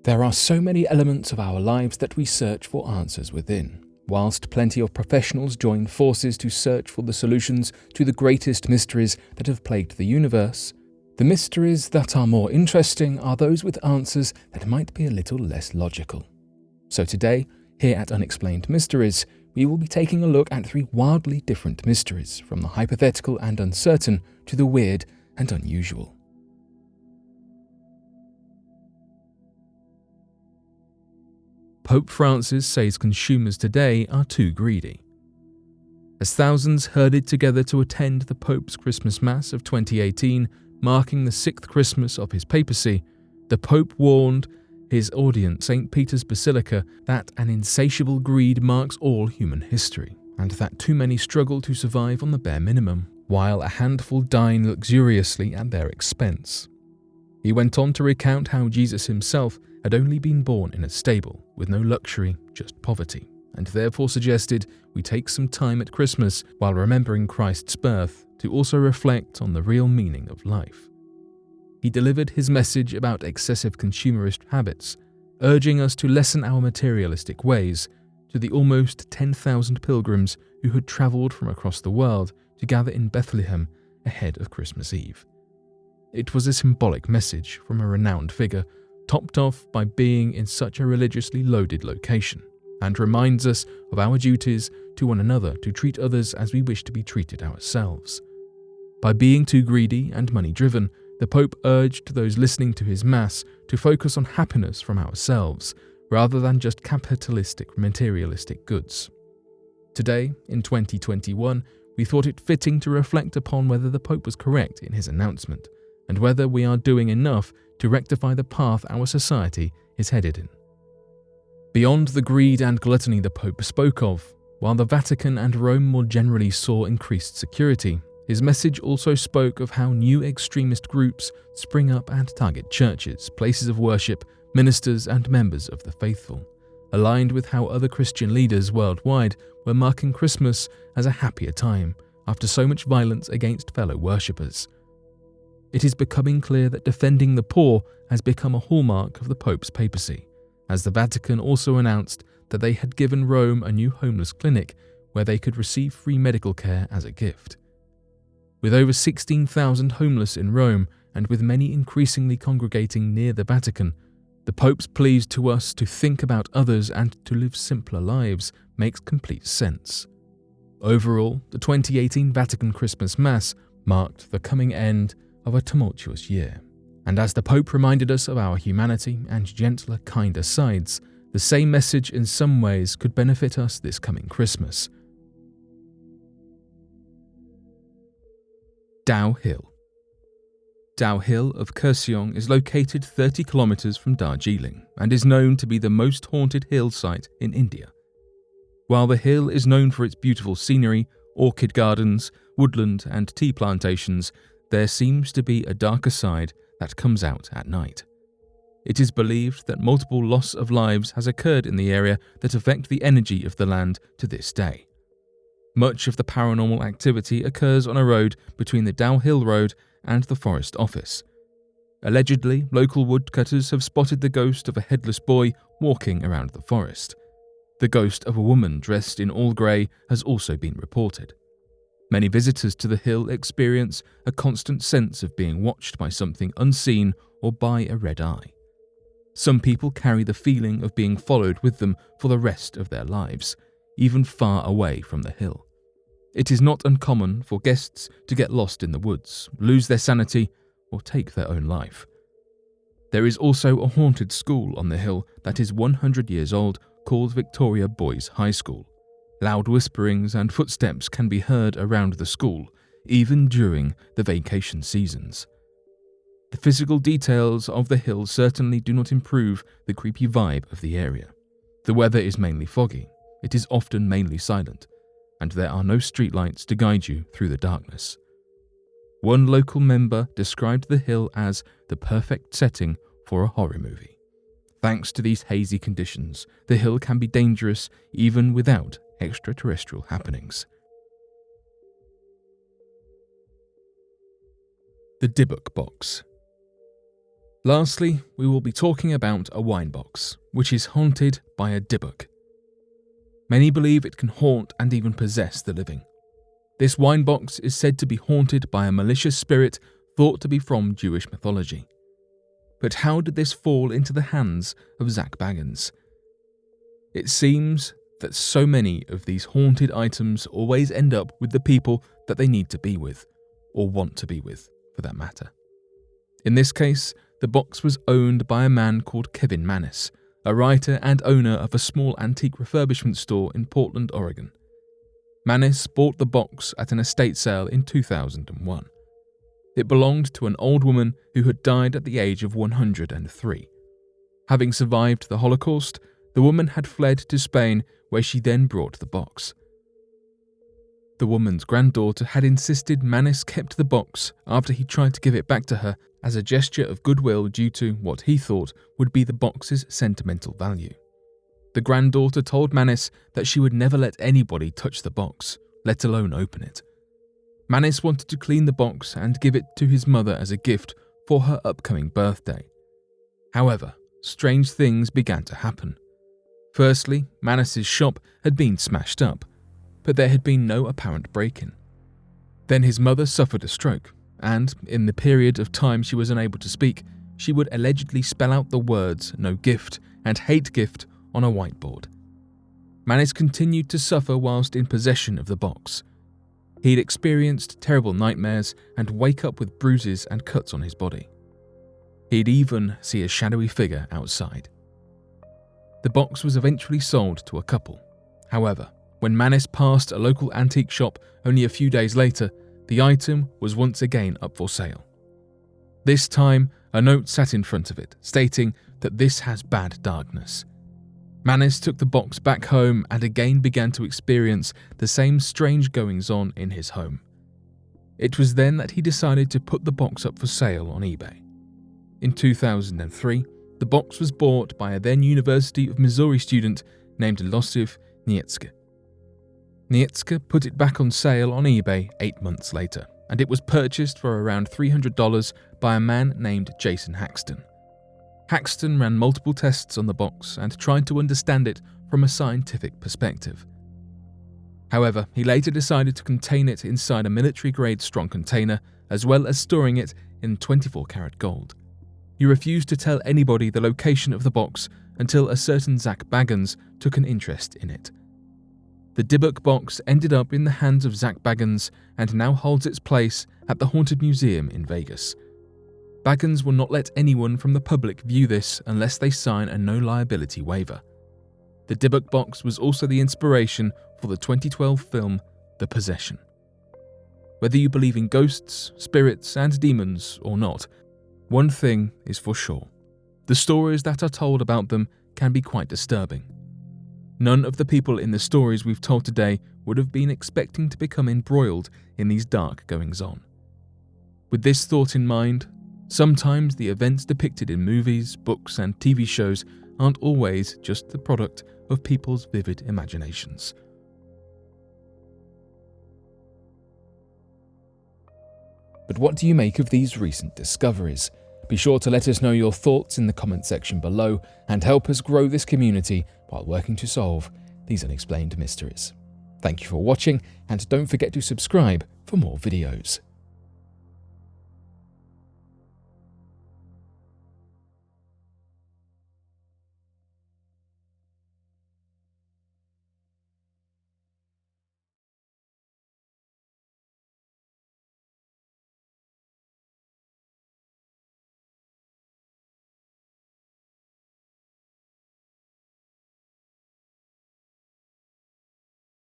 There are so many elements of our lives that we search for answers within. Whilst plenty of professionals join forces to search for the solutions to the greatest mysteries that have plagued the universe, the mysteries that are more interesting are those with answers that might be a little less logical. So today, here at Unexplained Mysteries, we will be taking a look at 3 wildly different mysteries, from the hypothetical and uncertain to the weird and unusual. Pope Francis says consumers today are too greedy. As thousands herded together to attend the Pope's Christmas Mass of 2018, marking the 6th Christmas of his papacy, the Pope warned his audience, St. Peter's Basilica, that an insatiable greed marks all human history, and that too many struggle to survive on the bare minimum, while a handful dine luxuriously at their expense. He went on to recount how Jesus himself had only been born in a stable, with no luxury, just poverty, and therefore suggested we take some time at Christmas while remembering Christ's birth to also reflect on the real meaning of life. He delivered his message about excessive consumerist habits, urging us to lessen our materialistic ways, to the almost 10,000 pilgrims who had travelled from across the world to gather in Bethlehem ahead of Christmas Eve. It was a symbolic message from a renowned figure, topped off by being in such a religiously loaded location, and reminds us of our duties to one another to treat others as we wish to be treated ourselves. By being too greedy and money-driven, the Pope urged those listening to his Mass to focus on happiness from ourselves, rather than just capitalistic, materialistic goods. Today, in 2021, we thought it fitting to reflect upon whether the Pope was correct in his announcement, and whether we are doing enough to rectify the path our society is headed in. Beyond the greed and gluttony the Pope spoke of, while the Vatican and Rome more generally saw increased security, his message also spoke of how new extremist groups spring up and target churches, places of worship, ministers and members of the faithful, aligned with how other Christian leaders worldwide were marking Christmas as a happier time after so much violence against fellow worshippers. It is becoming clear that defending the poor has become a hallmark of the Pope's papacy, as the Vatican also announced that they had given Rome a new homeless clinic where they could receive free medical care as a gift. With over 16,000 homeless in Rome, and with many increasingly congregating near the Vatican, the Pope's pleas to us to think about others and to live simpler lives makes complete sense. Overall, the 2018 Vatican Christmas Mass marked the coming end of a tumultuous year, and as the Pope reminded us of our humanity and gentler, kinder sides, the same message in some ways could benefit us this coming Christmas. Dow Hill. Dow Hill of Kurseong is located 30 kilometers from Darjeeling and is known to be the most haunted hill site in India. While the hill is known for its beautiful scenery, orchid gardens, woodland and tea plantations, there seems to be a darker side that comes out at night. It is believed that multiple loss of lives has occurred in the area that affect the energy of the land to this day. Much of the paranormal activity occurs on a road between the Dow Hill Road and the Forest Office. Allegedly, local woodcutters have spotted the ghost of a headless boy walking around the forest. The ghost of a woman dressed in all grey has also been reported. Many visitors to the hill experience a constant sense of being watched by something unseen or by a red eye. Some people carry the feeling of being followed with them for the rest of their lives, even far away from the hill. It is not uncommon for guests to get lost in the woods, lose their sanity, or take their own life. There is also a haunted school on the hill that is 100 years old called Victoria Boys High School. Loud whisperings and footsteps can be heard around the school, even during the vacation seasons. The physical details of the hill certainly do not improve the creepy vibe of the area. The weather is mainly foggy, it is often mainly silent, and there are no streetlights to guide you through the darkness. One local member described the hill as the perfect setting for a horror movie. Thanks to these hazy conditions, the hill can be dangerous even without extraterrestrial happenings. The Dibbuk Box. Lastly, we will be talking about a wine box, which is haunted by a Dibbuk. Many believe it can haunt and even possess the living. This wine box is said to be haunted by a malicious spirit thought to be from Jewish mythology. But how did this fall into the hands of Zak Bagans? It seems that so many of these haunted items always end up with the people that they need to be with, or want to be with, for that matter. In this case, the box was owned by a man called Kevin Mannis, a writer and owner of a small antique refurbishment store in Portland, Oregon. Mannis bought the box at an estate sale in 2001. It belonged to an old woman who had died at the age of 103. Having survived the Holocaust, the woman had fled to Spain, where she then brought the box. The woman's granddaughter had insisted Mannis kept the box after he tried to give it back to her as a gesture of goodwill due to what he thought would be the box's sentimental value. The granddaughter told Mannis that she would never let anybody touch the box, let alone open it. Mannis wanted to clean the box and give it to his mother as a gift for her upcoming birthday. However, strange things began to happen. Firstly, Mannis's shop had been smashed up, but there had been no apparent break-in. Then his mother suffered a stroke, and in the period of time she was unable to speak, she would allegedly spell out the words "no gift" and "hate gift" on a whiteboard. Mannis continued to suffer whilst in possession of the box. He'd experienced terrible nightmares and wake up with bruises and cuts on his body. He'd even see a shadowy figure outside. The box was eventually sold to a couple. However, when Mannis passed a local antique shop only a few days later, the item was once again up for sale. This time, a note sat in front of it, stating that this has bad darkness. Mannis took the box back home and again began to experience the same strange goings-on in his home. It was then that he decided to put the box up for sale on eBay. In 2003, the box was bought by a then University of Missouri student named Losif Nietzsche. Nietzsche put it back on sale on eBay 8 months later, and it was purchased for around $300 by a man named Jason Haxton. Haxton ran multiple tests on the box and tried to understand it from a scientific perspective. However, he later decided to contain it inside a military-grade strong container, as well as storing it in 24-karat gold. He refused to tell anybody the location of the box until a certain Zak Bagans took an interest in it. The Dibbuk Box ended up in the hands of Zak Bagans and now holds its place at the Haunted Museum in Vegas. Bagans will not let anyone from the public view this unless they sign a no-liability waiver. The Dibbuk Box was also the inspiration for the 2012 film The Possession. Whether you believe in ghosts, spirits, and demons or not, one thing is for sure: the stories that are told about them can be quite disturbing. None of the people in the stories we've told today would have been expecting to become embroiled in these dark goings-on. With this thought in mind, sometimes the events depicted in movies, books, and TV shows aren't always just the product of people's vivid imaginations. But what do you make of these recent discoveries? Be sure to let us know your thoughts in the comment section below and help us grow this community while working to solve these unexplained mysteries. Thank you for watching, and don't forget to subscribe for more videos.